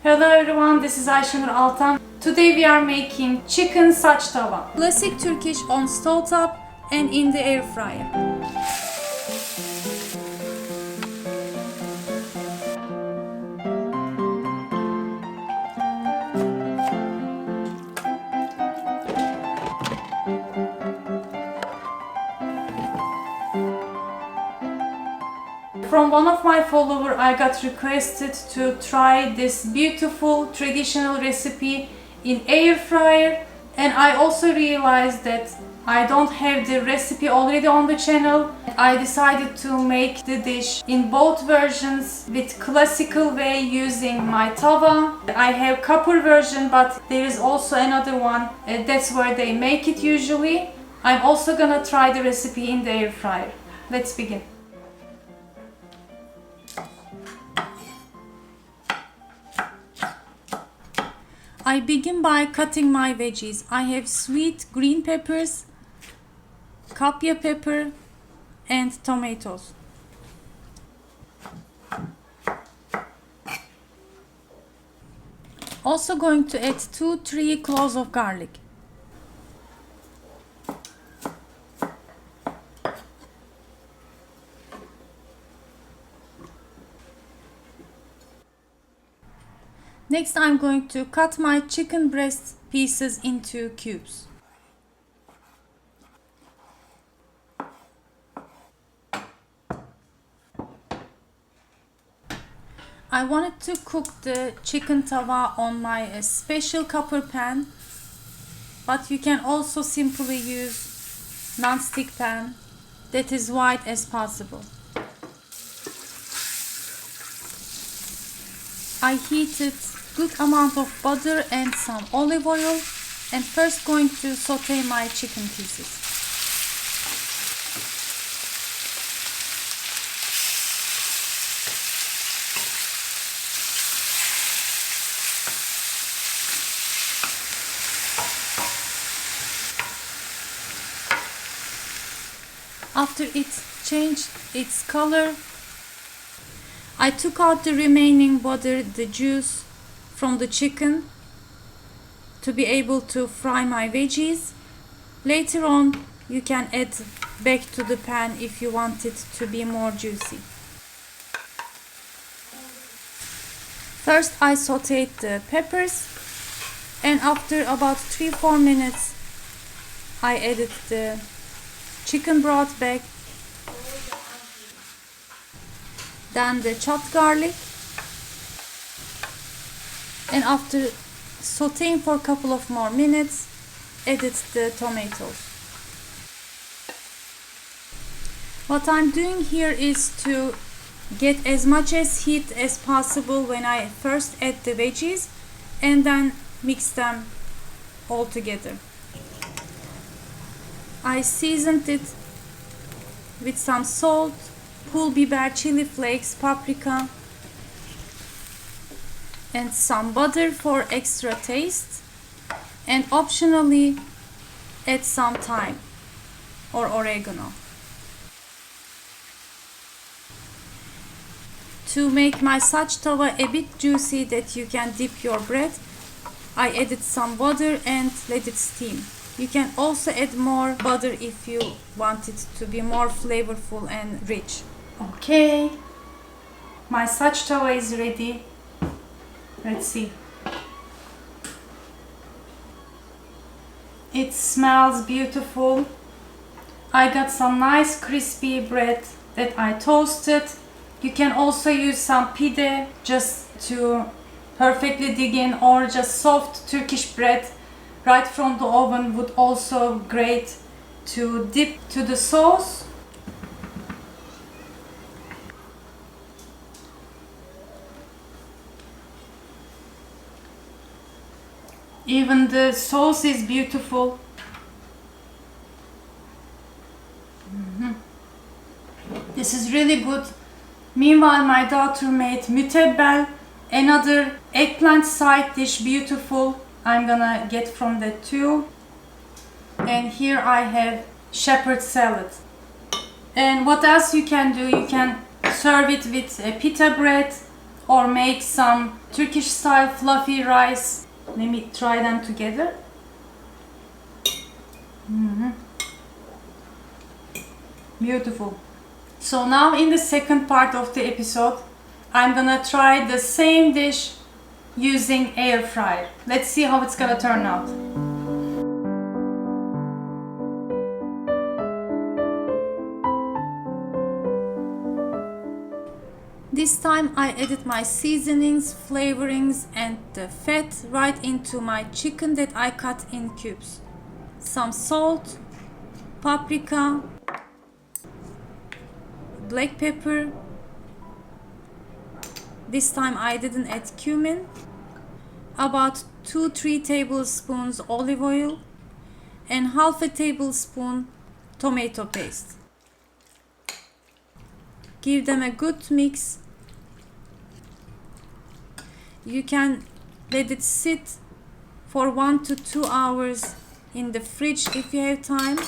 Hello everyone, this is Ayşenur Altan. Today we are making chicken Sach Tava. Classic Turkish on Stovetop and in the air fryer. From one of my followers, I got requested to try this beautiful traditional recipe in air fryer, and I also realized that I don't have the recipe already on the channel. I decided to make the dish in both versions with classical way using my tawa. I have copper version, but there is also another one. That's where they make it usually. I'm also gonna try the recipe in the air fryer. Let's begin. I begin by cutting my veggies. I have sweet green peppers, capia pepper, and tomatoes. Also going to add 2-3 cloves of garlic. Next, I'm going to cut my chicken breast pieces into cubes. I wanted to cook the chicken tawa on my special copper pan, but you can also simply use non-stick pan that is wide as possible. I heated good amount of butter and some olive oil, and first going to saute my chicken pieces. After it changed its color, I took out the remaining butter, the juice from the chicken, to be able to fry my veggies. Later on, you can add back to the pan if you want it to be more juicy. First, I sautéed the peppers, and after about 3-4 minutes, I added the chicken broth back, then the chopped garlic, and after sauteing for a couple of more minutes, added the tomatoes. What I'm doing here is to get as much as heat as possible when I first add the veggies, and then mix them all together. I seasoned it with some salt, pul biber, chili flakes, paprika, and some butter for extra taste, and optionally add some thyme or oregano. To make my Sach Tava a bit juicy that you can dip your bread, I added some butter and let it steam. You can also add more butter if you want it to be more flavorful and rich. Okay, my Sach Tava is ready. Let's see. It smells beautiful. I got some nice crispy bread that I toasted. You can also use some pide just to perfectly dig in, or just soft Turkish bread right from the oven would also great to dip to the sauce. Even the sauce is beautiful. This is really good. Meanwhile, my daughter made mütebbel, another eggplant side dish, beautiful. I'm gonna get from that too. And here I have shepherd salad. And what else you can do? You can serve it with a pita bread, or make some Turkish style fluffy rice. Let me try them together. Beautiful. So now in the second part of the episode, I'm gonna try the same dish using air fryer. Let's see how it's gonna turn out. This time I added my seasonings, flavorings and the fat right into my chicken that I cut in cubes. Some salt, paprika, black pepper. This time I didn't add cumin. About 2-3 tablespoons olive oil and half a tablespoon tomato paste. Give them a good mix. You can let it sit for 1 to 2 hours in the fridge if you have time.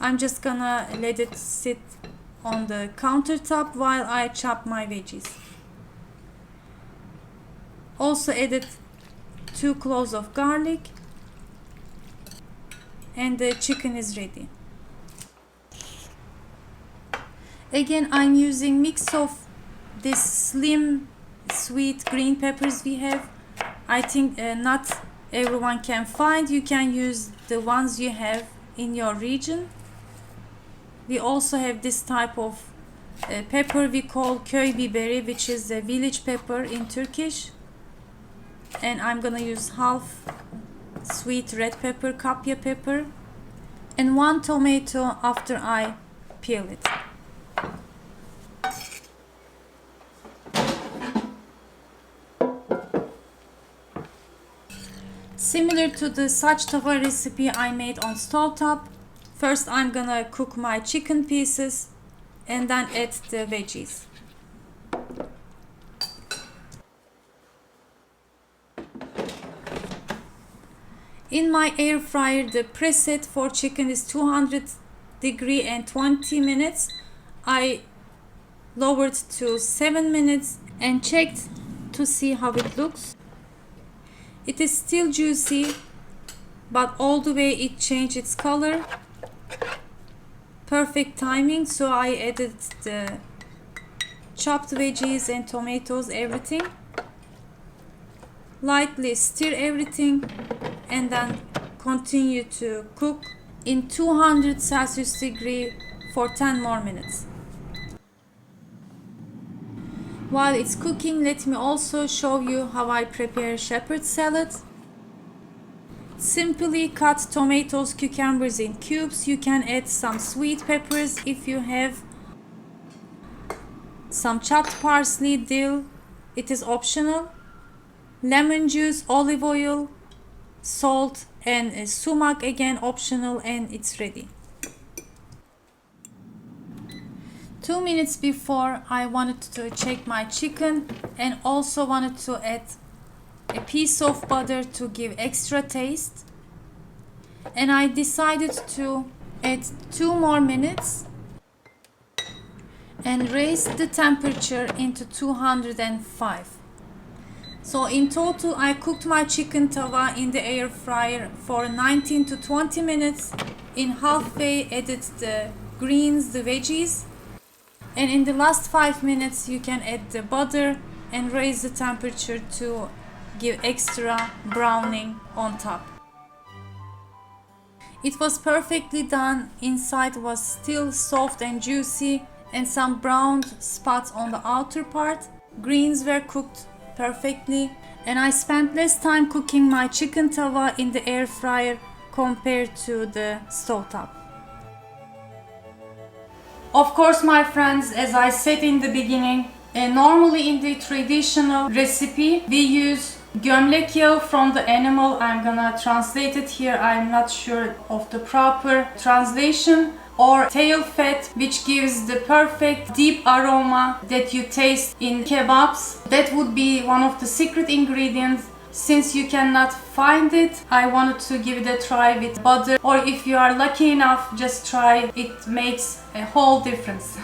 I'm just gonna let it sit on the countertop while I chop my veggies. Also added 2 cloves of garlic and the chicken is ready. Again, I'm using mix of this slim sweet green peppers we have. I think not everyone can find. You can use the ones you have in your region. We also have this type of pepper we call köy biberi, which is a village pepper in Turkish. And I'm gonna use half sweet red pepper, capia pepper, and 1 tomato after I peel it. Similar to the Sach Tava recipe I made on Stovetop, first I'm gonna cook my chicken pieces and then add the veggies. In my air fryer, the preset for chicken is 200 degree and 20 minutes. I lowered to 7 minutes and checked to see how it looks. It is still juicy, but all the way it changed its color. Perfect timing, so I added the chopped veggies and tomatoes, everything. Lightly stir everything and then continue to cook in 200 Celsius degree for 10 more minutes. While it's cooking, let me also show you how I prepare shepherd's salad. Simply cut tomatoes, cucumbers in cubes. You can add some sweet peppers if you have, some chopped parsley, dill, it is optional, lemon juice, olive oil, salt and sumac, again optional, and it's ready. 2 minutes before, I wanted to check my chicken and also wanted to add a piece of butter to give extra taste. And I decided to add 2 more minutes and raise the temperature into 205. So in total, I cooked my chicken tawa in the air fryer for 19 to 20 minutes. In halfway, added the greens, the veggies. And in the last 5 minutes, you can add the butter and raise the temperature to give extra browning on top. It was perfectly done. Inside was still soft and juicy and some browned spots on the outer part. Greens were cooked perfectly, and I spent less time cooking my chicken tawa in the air fryer compared to the stovetop. Of course, my friends, as I said in the beginning, normally in the traditional recipe we use gömlek yağı from the animal. I'm gonna translate it here, I'm not sure of the proper translation. Or tail fat, which gives the perfect deep aroma that you taste in kebabs. That would be one of the secret ingredients. Since you cannot find it, I wanted to give it a try with butter, or if you are lucky enough, just try it. It makes a whole difference.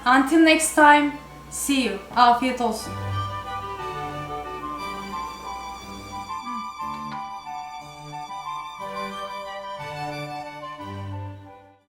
Until next time, See you. Afiyet olsun.